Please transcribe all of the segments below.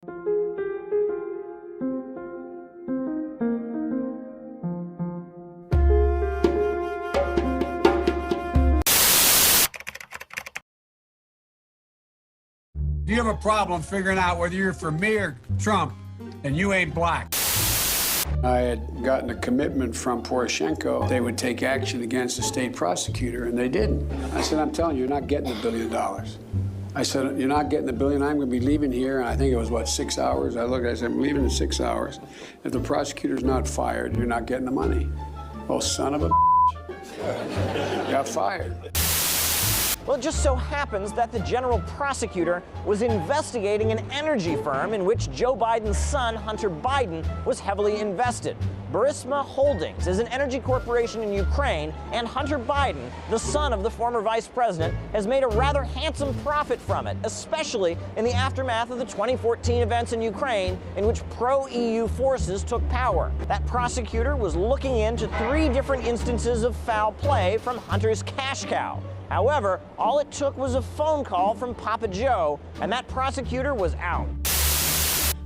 If you have a problem figuring out whether you're for me or Trump, then you ain't black. I had gotten a commitment from Poroshenko. They would take action against the state prosecutor, and they didn't. I said, I'm telling you, you're not getting $1 billion. I said, you're not getting $1 billion. I'm going to be leaving here. And I think it was, what, 6 hours? I looked, I said, I'm leaving in 6 hours. If the prosecutor's not fired, you're not getting the money. Oh, son of a got fired. Well, it just so happens that the general prosecutor was investigating an energy firm in which Joe Biden's son, Hunter Biden, was heavily invested. Burisma Holdings is an energy corporation in Ukraine, and Hunter Biden, the son of the former vice president, has made a rather handsome profit from it, especially in the aftermath of the 2014 events in Ukraine, in which pro-EU forces took power. That prosecutor was looking into 3 different instances of foul play from Hunter's cash cow. However, all it took was a phone call from Papa Joe, and that prosecutor was out.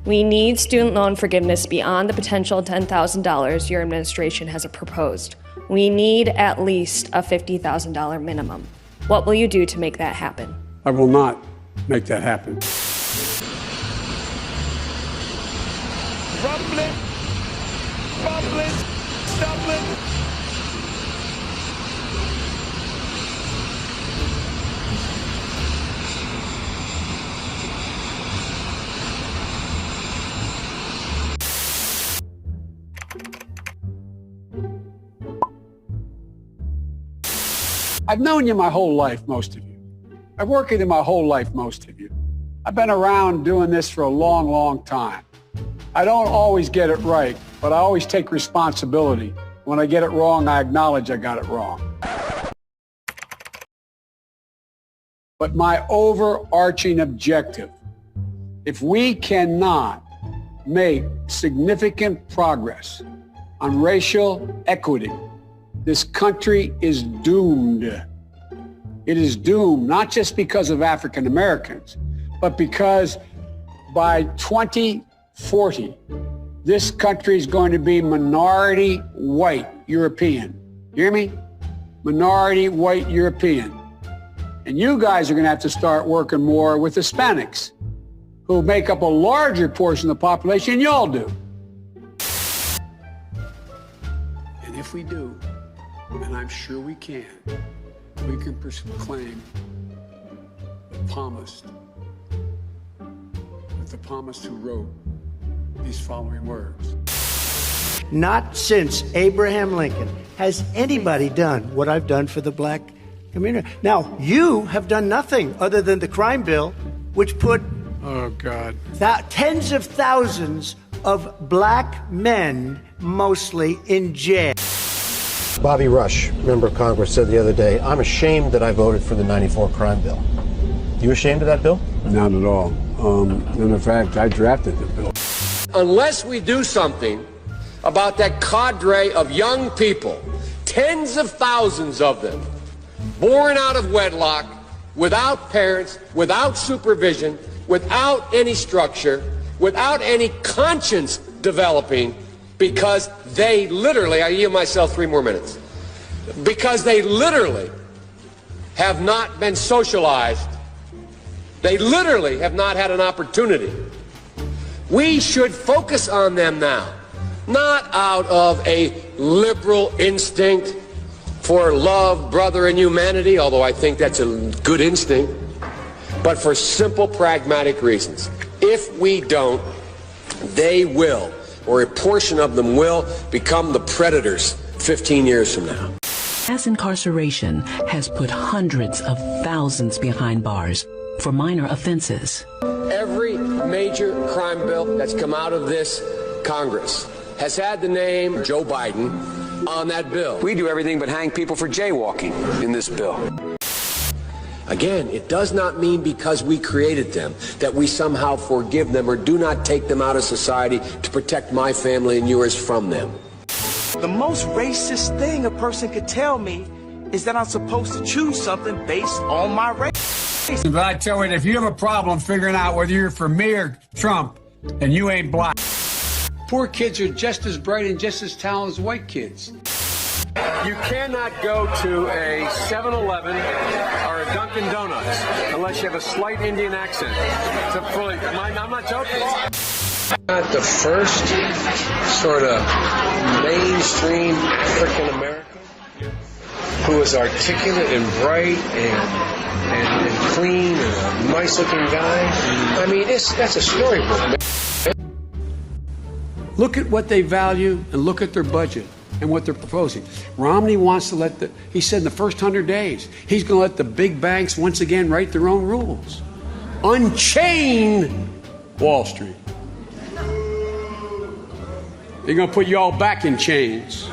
We need student loan forgiveness beyond the potential $10,000 your administration has proposed. We need at least a $50,000 minimum. What will you do to make that happen? I will not make that happen. Rumbling, bumbling, stumbling. I've known you my whole life, most of you. I've worked with you my whole life, most of you. I've been around doing this for a long, long time. I don't always get it right, but I always take responsibility. When I get it wrong, I acknowledge I got it wrong. But my overarching objective, if we cannot make significant progress on racial equity, this country is doomed. It is doomed, not just because of African Americans, but because by 2040, this country is going to be minority white European. You hear me? Minority white European. And you guys are going to have to start working more with Hispanics, who make up a larger portion of the population than y'all do. And if we do, and I'm sure we can proclaim the palmist who wrote these following words. Not since Abraham Lincoln has anybody done what I've done for the black community. Now, you have done nothing other than the crime bill, which put oh God, tens of thousands of black men, mostly, in jail. Bobby Rush, member of Congress, said the other day, I'm ashamed that I voted for the 94 crime bill. You ashamed of that bill? Not at all. And in fact, I drafted the bill. Unless we do something about that cadre of young people, tens of thousands of them, born out of wedlock, without parents, without supervision, without any structure, without any conscience developing, because they literally, I yield myself 3 more minutes, because they literally have not been socialized. They literally have not had an opportunity. We should focus on them now, not out of a liberal instinct for love, brother, and humanity, although I think that's a good instinct, but for simple, pragmatic reasons. If we don't, they will, or a portion of them will, become the predators 15 years from now. Mass incarceration has put hundreds of thousands behind bars for minor offenses. Every major crime bill that's come out of this Congress has had the name Joe Biden on that bill. We do everything but hang people for jaywalking in this bill. Again, it does not mean because we created them that we somehow forgive them or do not take them out of society to protect my family and yours from them. The most racist thing a person could tell me is that I'm supposed to choose something based on my race. But I tell you, if you have a problem figuring out whether you're for me or Trump, And you ain't black. Poor kids are just as bright and just as talented as white kids. You cannot go to a 7-Eleven or a Dunkin' Donuts unless you have a slight Indian accent. I'm not joking. Not the first sort of mainstream African American who is articulate and bright and clean and a nice looking guy. I mean, that's a storybook, man. Look at what they value and look at their budget and what they're proposing. Romney wants to he said in the first 100 days, he's going to let the big banks once again write their own rules. Unchain Wall Street. They're going to put you all back in chains.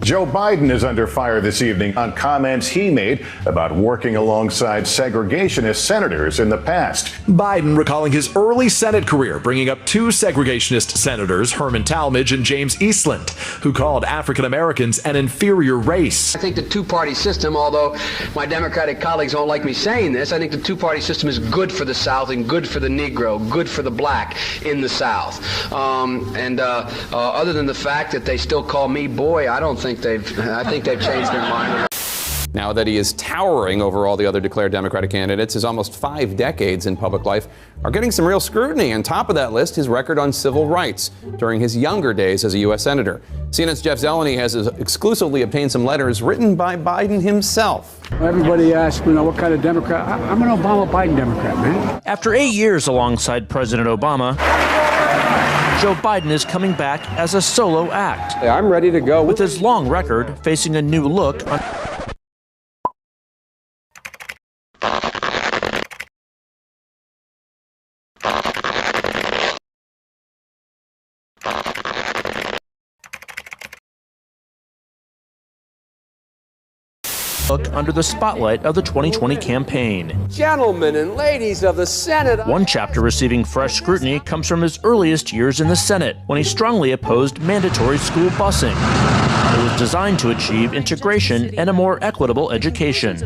Joe Biden is under fire this evening on comments he made about working alongside segregationist senators in the past. Biden recalling his early Senate career, bringing up two segregationist senators, Herman Talmadge and James Eastland, who called African Americans an inferior race. I think the two-party system, although my Democratic colleagues don't like me saying this, I think the two-party system is good for the South and good for the Negro, good for the black in the South. Other than the fact that they still call me boy, I think they've changed their mind. Now that he is towering over all the other declared Democratic candidates, his almost 5 decades in public life are getting some real scrutiny. On top of that list, his record on civil rights during his younger days as a U.S. Senator. CNN's Jeff Zeleny has exclusively obtained some letters written by Biden himself. Everybody asks me, what kind of Democrat? I'm an Obama-Biden Democrat, man. After 8 years alongside President Obama, Joe Biden is coming back as a solo act. I'm ready to go. With his long record facing a new look on under the spotlight of the 2020 campaign. Gentlemen and ladies of the Senate. One chapter receiving fresh scrutiny comes from his earliest years in the Senate, when he strongly opposed mandatory school busing. It was designed to achieve integration and a more equitable education.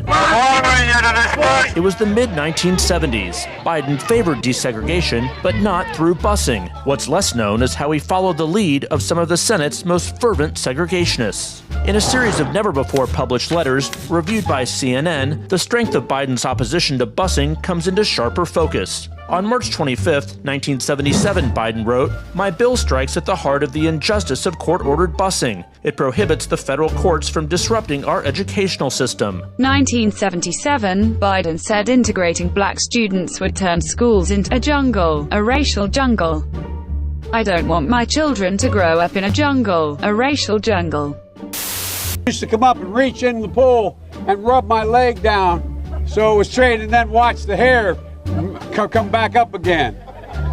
It was the mid-1970s. Biden favored desegregation, but not through busing. What's less known is how he followed the lead of some of the Senate's most fervent segregationists. In a series of never-before-published letters reviewed by CNN, the strength of Biden's opposition to busing comes into sharper focus. On March 25, 1977, Biden wrote, "My bill strikes at the heart of the injustice of court-ordered busing. It prohibits the federal courts from disrupting our educational system." 1977, Biden said integrating black students would turn schools into a jungle, a racial jungle. "I don't want my children to grow up in a jungle, a racial jungle." I used to come up and reach in the pool and rub my leg down so it was straight and then watch the hair come back up again.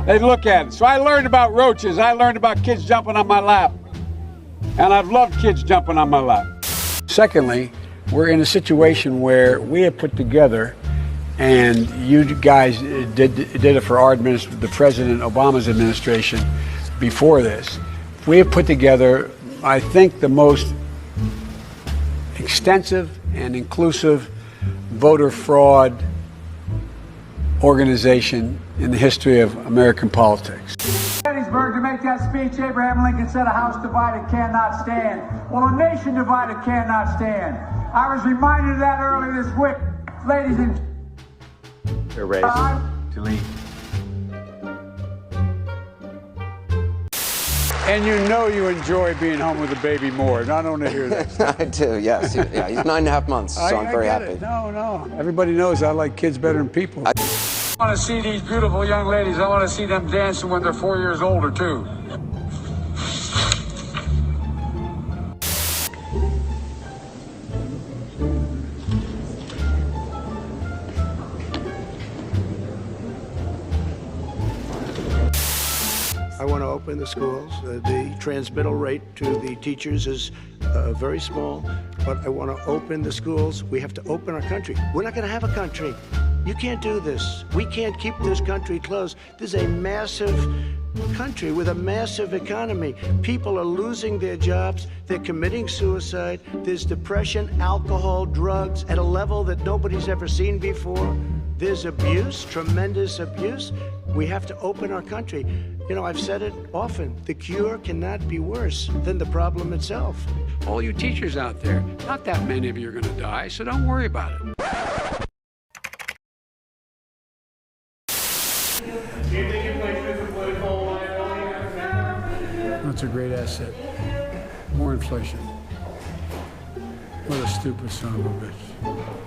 They'd look at it. So I learned about roaches. I learned about kids jumping on my lap. And I've loved kids jumping on my lap. Secondly, we're in a situation where we have put together, and you guys did it for our administration, the President Obama's administration before this. We have put together, I think, the most extensive and inclusive voter fraud organization in the history of American politics. Gettysburg, to make that speech, Abraham Lincoln said, "A house divided cannot stand." Well, a nation divided cannot stand. I was reminded of that earlier this week, ladies and gentlemen. And you know you enjoy being home with a baby more. I don't want to hear that. I do, yes. Yeah, he's 9.5 months, so I'm very happy. No. Everybody knows I like kids better than people. I want to see these beautiful young ladies. I want to see them dancing when they're 4 years older, too. I want to open the schools. The transmittal rate to the teachers is very small, but I want to open the schools. We have to open our country. We're not going to have a country. You can't do this. We can't keep this country closed. This is a massive country with a massive economy. People are losing their jobs. They're committing suicide. There's depression, alcohol, drugs at a level that nobody's ever seen before. There's abuse, tremendous abuse. We have to open our country. You know, I've said it often, the cure cannot be worse than the problem itself. All you teachers out there, not that many of you are going to die, so don't worry about it. That's a great asset. More inflation. What a stupid son of a bitch.